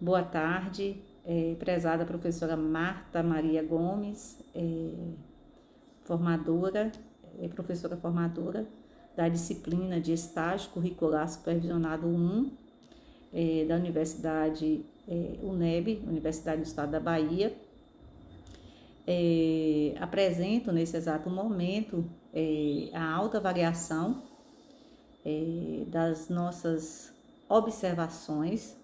Boa tarde, prezada professora Marta Maria Gomes, formadora, professora formadora da disciplina de estágio curricular supervisionado 1 da Universidade UNEB, Universidade do Estado da Bahia. Apresento nesse exato momento a alta variação das nossas observações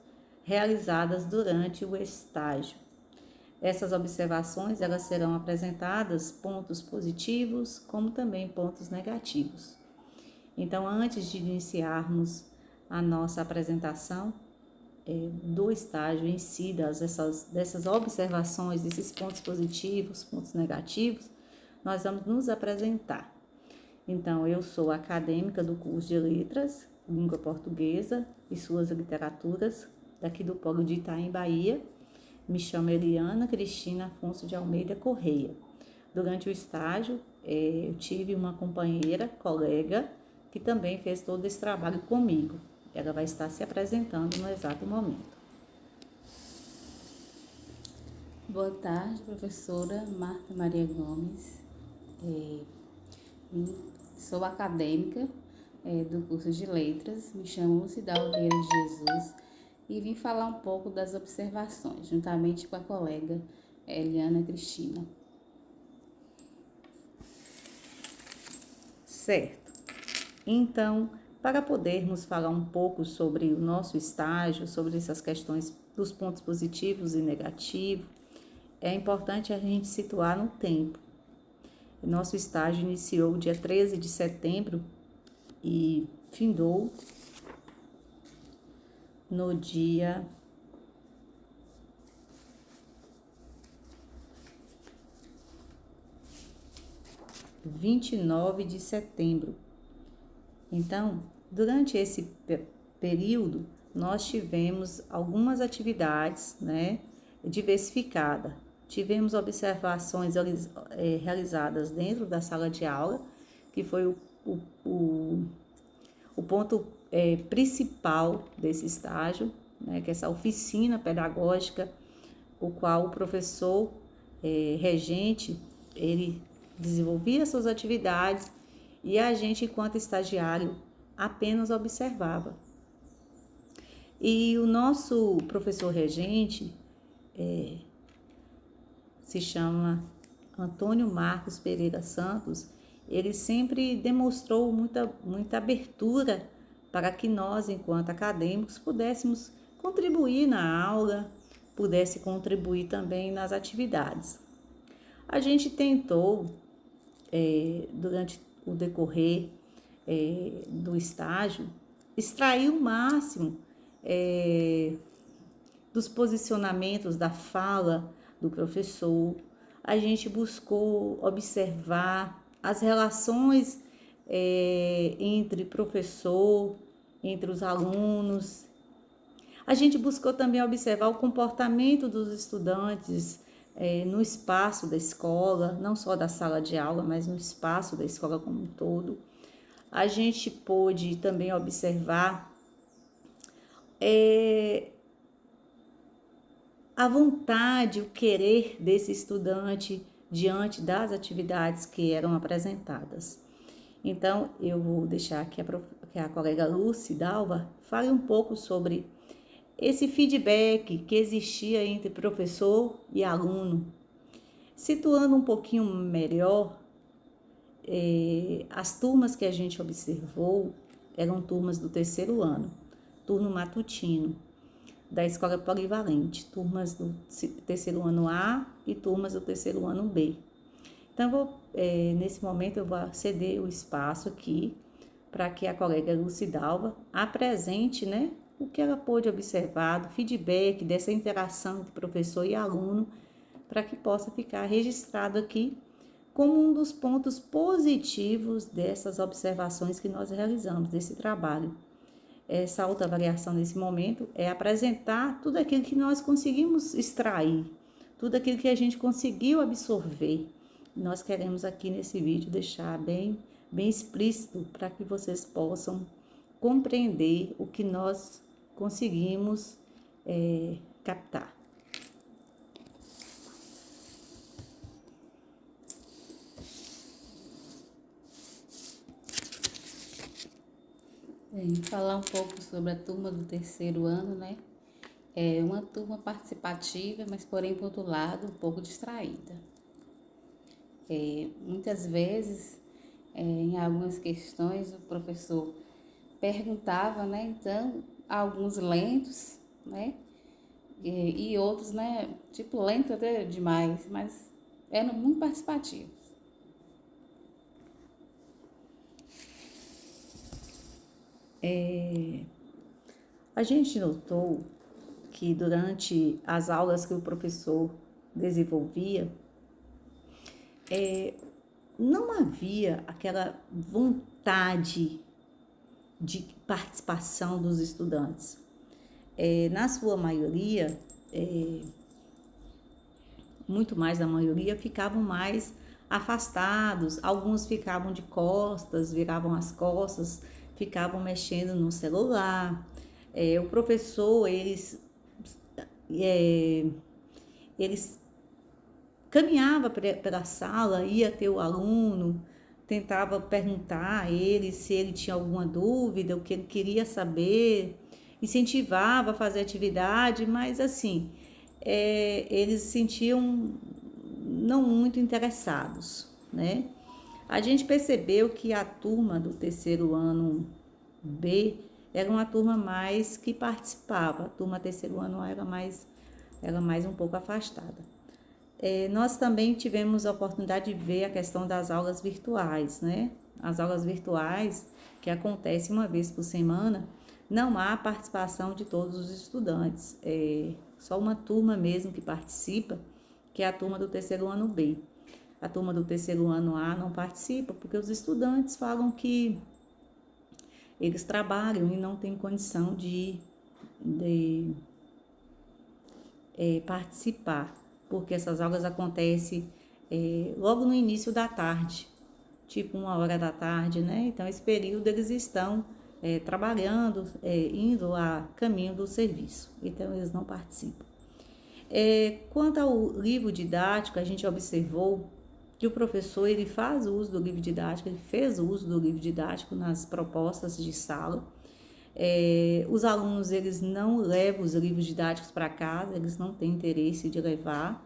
realizadas durante o estágio. Essas observações elas serão apresentadas pontos positivos como também pontos negativos. Então, antes de iniciarmos a nossa apresentação do estágio em si, dessas observações, desses pontos positivos, pontos negativos, nós vamos nos apresentar. Então, eu sou acadêmica do curso de Letras, Língua Portuguesa e suas literaturas, daqui do Polo de Itaim, Bahia. Me chamo Eliana Cristina Afonso de Almeida Correia. Durante o estágio, eu tive uma companheira, colega, que também fez todo esse trabalho comigo. Ela vai estar se apresentando no exato momento. Boa tarde, professora Marta Maria Gomes. Sou acadêmica do curso de Letras, me chamo Lucidal Vieira de Jesus e vim falar um pouco das observações, juntamente com a colega Eliana Cristina. Certo. Então, para podermos falar um pouco sobre o nosso estágio, sobre essas questões dos pontos positivos e negativos, é importante a gente situar no tempo. Nosso estágio iniciou dia 13 de setembro e findou no dia 29 de setembro. Então, durante esse período, nós tivemos algumas atividades, diversificadas. Tivemos observações realizadas dentro da sala de aula, que foi o ponto principal desse estágio, que é essa oficina pedagógica, o qual o professor regente, ele desenvolvia suas atividades e a gente, enquanto estagiário, apenas observava. E o nosso professor regente se chama Antônio Marcos Pereira Santos. Ele sempre demonstrou muita abertura para que nós, enquanto acadêmicos, pudéssemos contribuir na aula, pudesse contribuir também nas atividades. A gente tentou, durante o decorrer do estágio, extrair o máximo dos posicionamentos da fala do professor. A gente buscou observar as relações entre professor, entre os alunos. A gente buscou também observar o comportamento dos estudantes no espaço da escola, não só da sala de aula, mas no espaço da escola como um todo. A gente pôde também observar a vontade, o querer desse estudante diante das atividades que eram apresentadas. Então, eu vou deixar que a colega Lucy Dalva fale um pouco sobre esse feedback que existia entre professor e aluno. Situando um pouquinho melhor, as turmas que a gente observou eram turmas do terceiro ano, turno matutino, da escola polivalente, turmas do terceiro ano A e turmas do terceiro ano B. Então, nesse momento, eu vou ceder o espaço aqui para que a colega Lucidalva apresente, o que ela pôde observar, do feedback, dessa interação entre professor e aluno, para que possa ficar registrado aqui como um dos pontos positivos dessas observações que nós realizamos, desse trabalho. Essa autoavaliação nesse momento é apresentar tudo aquilo que nós conseguimos extrair, tudo aquilo que a gente conseguiu absorver. Nós queremos aqui nesse vídeo deixar bem explícito para que vocês possam compreender o que nós conseguimos captar. Bem, falar um pouco sobre a turma do terceiro ano, né? É uma turma participativa, mas porém, por outro lado, um pouco distraída. Muitas vezes, em algumas questões, o professor perguntava, né? Então, alguns lentos, né? E outros, né? Tipo, lento até demais, mas eram muito participativos. A gente notou que durante as aulas que o professor desenvolvia, não havia aquela vontade de participação dos estudantes. Na sua maioria, muito mais da maioria, ficavam mais afastados, alguns ficavam de costas, viravam as costas, ficavam mexendo no celular. O professor, eles caminhava pela sala, ia ter o aluno, tentava perguntar a ele se ele tinha alguma dúvida, o que ele queria saber, incentivava a fazer atividade, mas assim, eles se sentiam não muito interessados, né? A gente percebeu que a turma do terceiro ano B era uma turma mais que participava, a turma terceiro ano era mais um pouco afastada. Nós também tivemos a oportunidade de ver a questão das aulas virtuais, né? As aulas virtuais, que acontecem uma vez por semana, não há participação de todos os estudantes, só uma turma mesmo que participa, que é a turma do terceiro ano B. A turma do terceiro ano A não participa porque os estudantes falam que eles trabalham e não têm condição de participar, porque essas aulas acontecem logo no início da tarde, tipo 1 hora da tarde, né? Então, esse período eles estão trabalhando, indo a caminho do serviço, então eles não participam. Quanto ao livro didático, a gente observou que o professor ele faz uso do livro didático, ele fez uso do livro didático nas propostas de sala. Os alunos eles não levam os livros didáticos para casa, eles não têm interesse de levar.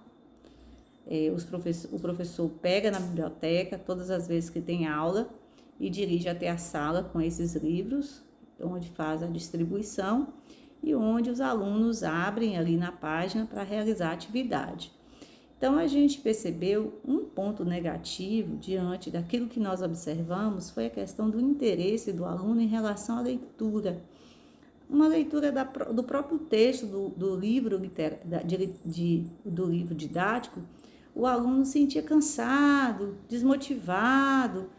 O professor pega na biblioteca todas as vezes que tem aula e dirige até a sala com esses livros, onde faz a distribuição e onde os alunos abrem ali na página para realizar a atividade. Então, a gente percebeu um ponto negativo diante daquilo que nós observamos foi a questão do interesse do aluno em relação à leitura. Uma leitura do próprio texto do livro do livro didático, o aluno se sentia cansado, desmotivado.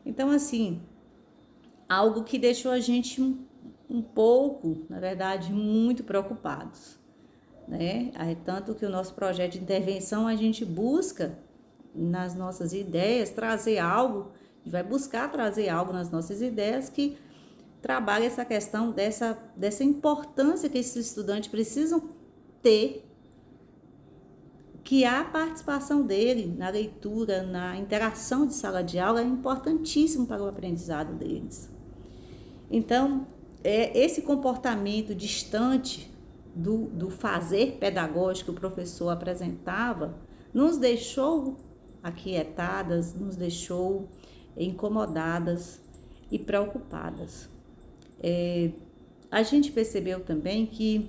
Então, assim, algo que deixou a gente um pouco, na verdade, muito preocupados, né? Tanto que o nosso projeto de intervenção, a gente busca nas nossas ideias trazer algo, a gente vai buscar trazer algo nas nossas ideias que trabalhe essa questão dessa importância que esses estudantes precisam ter, que a participação dele na leitura, na interação de sala de aula é importantíssimo para o aprendizado deles. Então, esse comportamento distante do fazer pedagógico que o professor apresentava, nos deixou aquietadas, nos deixou incomodadas e preocupadas. A gente percebeu também que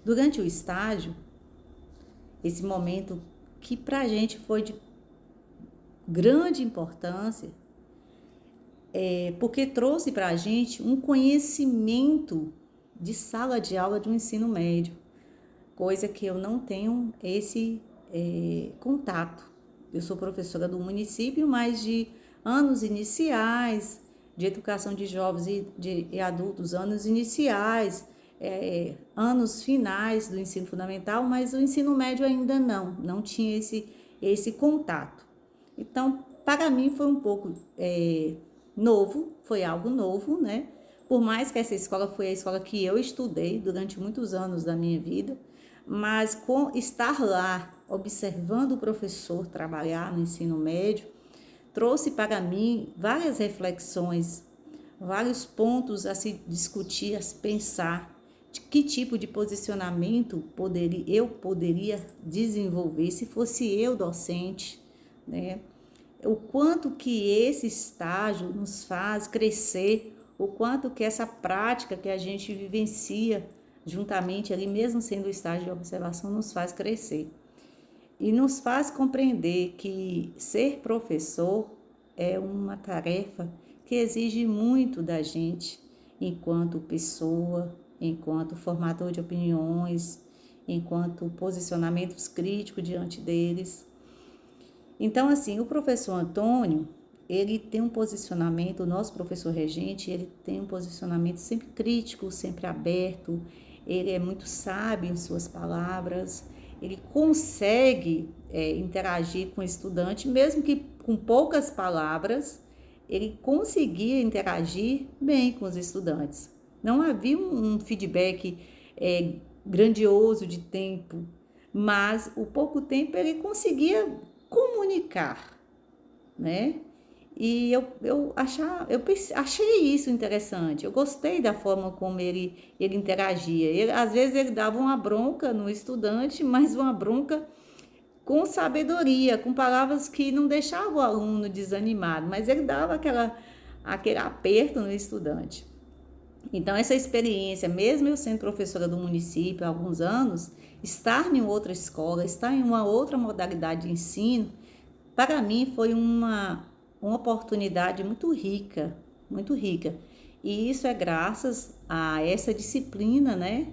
durante o estágio, esse momento que para a gente foi de grande importância, porque trouxe para a gente um conhecimento de sala de aula de um ensino médio, coisa que eu não tenho esse contato. Eu sou professora do município, mas de anos iniciais, de educação de jovens e adultos, anos iniciais, anos finais do ensino fundamental, mas o ensino médio ainda não tinha esse contato. Então, para mim foi um pouco novo, foi algo novo, né? Por mais que essa escola foi a escola que eu estudei durante muitos anos da minha vida, mas com estar lá, observando o professor trabalhar no ensino médio, trouxe para mim várias reflexões, vários pontos a se discutir, a se pensar, de que tipo de posicionamento eu poderia desenvolver se fosse eu docente, né? O quanto que esse estágio nos faz crescer, o quanto que essa prática que a gente vivencia juntamente ali, mesmo sendo o estágio de observação, nos faz crescer. E nos faz compreender que ser professor é uma tarefa que exige muito da gente, enquanto pessoa, enquanto formador de opiniões, enquanto posicionamentos críticos diante deles. Então, assim, o professor Antônio, ele tem um posicionamento, o nosso professor regente, ele tem um posicionamento sempre crítico, sempre aberto, ele é muito sábio em suas palavras, ele consegue interagir com o estudante, mesmo que com poucas palavras, ele conseguia interagir bem com os estudantes. Não havia um feedback grandioso de tempo, mas o pouco tempo ele conseguia comunicar, né? E eu achei isso interessante. Eu gostei da forma como ele interagia. Às vezes ele dava uma bronca no estudante, mas uma bronca com sabedoria, com palavras que não deixavam o aluno desanimado, mas ele dava aquele aperto no estudante. Então, essa experiência, mesmo eu sendo professora do município há alguns anos, estar em outra escola, estar em uma outra modalidade de ensino, para mim foi uma oportunidade muito rica, muito rica. E isso é graças a essa disciplina, né,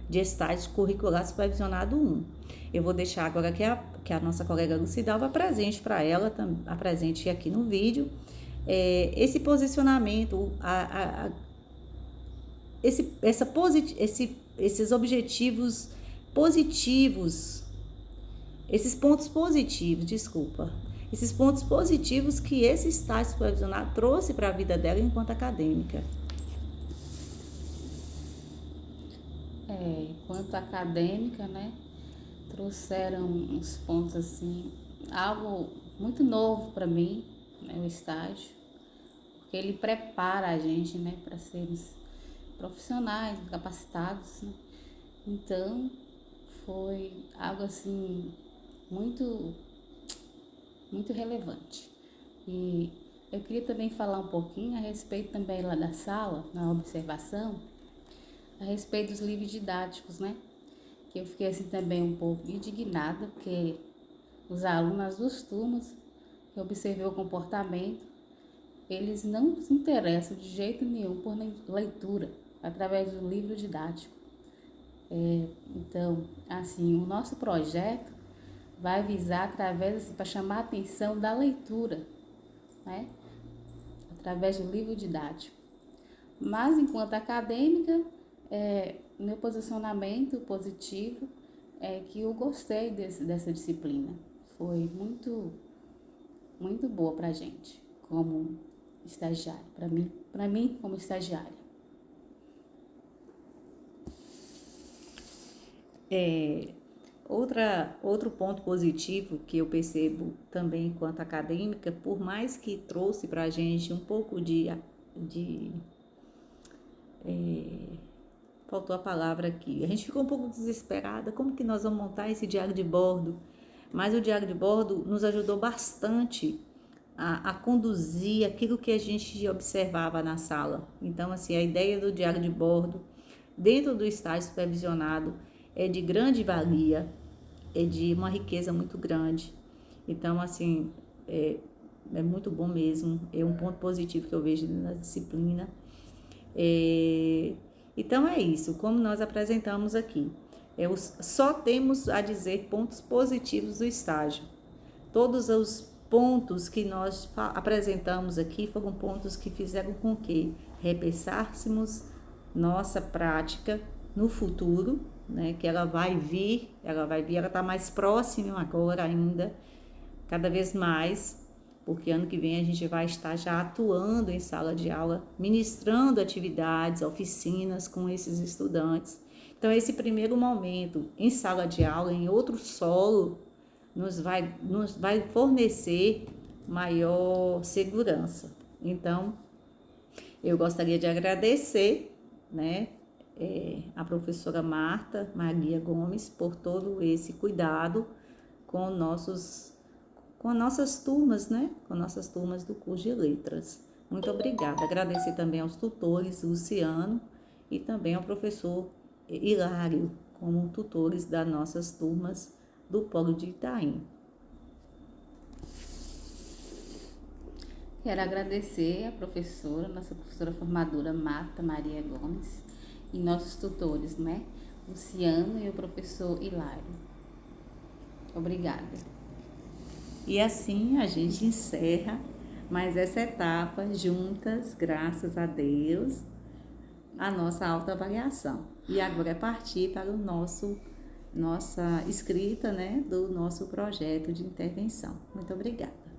de estágio curricular supervisionado 1. Eu vou deixar agora que a nossa colega Lucidalva apresente para ela, apresente aqui no vídeo, esse posicionamento, esses objetivos positivos, esses pontos positivos, esses pontos positivos que esse estágio supervisionado trouxe para a vida dela enquanto acadêmica. Enquanto acadêmica, né, trouxeram uns pontos assim, algo muito novo para mim, né, o estágio, porque ele prepara a gente, né, para sermos profissionais, capacitados, né? Então, foi algo assim muito relevante. E eu queria também falar um pouquinho a respeito também lá da sala, na observação, a respeito dos livros didáticos, né? Que eu fiquei assim também um pouco indignada, porque os alunos, nas duas turmas, eu observei o comportamento, eles não se interessam de jeito nenhum por leitura através do livro didático. Então, assim, o nosso projeto vai visar através, assim, para chamar a atenção da leitura, né? Através do livro didático. Mas, enquanto acadêmica, meu posicionamento positivo é que eu gostei dessa disciplina. Foi muito boa para a gente, como estagiária, para mim como estagiária. Outro ponto positivo que eu percebo também enquanto acadêmica, por mais que trouxe para a gente um pouco faltou a palavra aqui, a gente ficou um pouco desesperada, como que nós vamos montar esse diário de bordo? Mas o diário de bordo nos ajudou bastante a conduzir aquilo que a gente observava na sala. Então, assim, a ideia do diário de bordo, dentro do estágio supervisionado, é de grande valia, é de uma riqueza muito grande. Então, assim, é muito bom mesmo, é um ponto positivo que eu vejo na disciplina. Então, é isso, como nós apresentamos aqui. Só temos a dizer pontos positivos do estágio. Todos os pontos que nós apresentamos aqui foram pontos que fizeram com que repensássemos nossa prática no futuro, né, que ela vai vir, ela está mais próxima agora ainda, cada vez mais, porque ano que vem a gente vai estar já atuando em sala de aula, ministrando atividades, oficinas com esses estudantes. Então, esse primeiro momento em sala de aula, em outro solo, nos vai fornecer maior segurança. Então, eu gostaria de agradecer, né, a professora Marta Maria Gomes por todo esse cuidado com nossas turmas, né, com nossas turmas do curso de letras. Muito obrigada. Agradecer também aos tutores Luciano e também ao professor Hilário, como tutores das nossas turmas do Polo de Itaim. Quero agradecer a professora, nossa professora formadora Marta Maria Gomes e nossos tutores, né? Luciano e o professor Hilário. Obrigada. E assim a gente encerra mais essa etapa juntas, graças a Deus, a nossa autoavaliação. E agora é partir para nossa escrita, né, do nosso projeto de intervenção. Muito obrigada.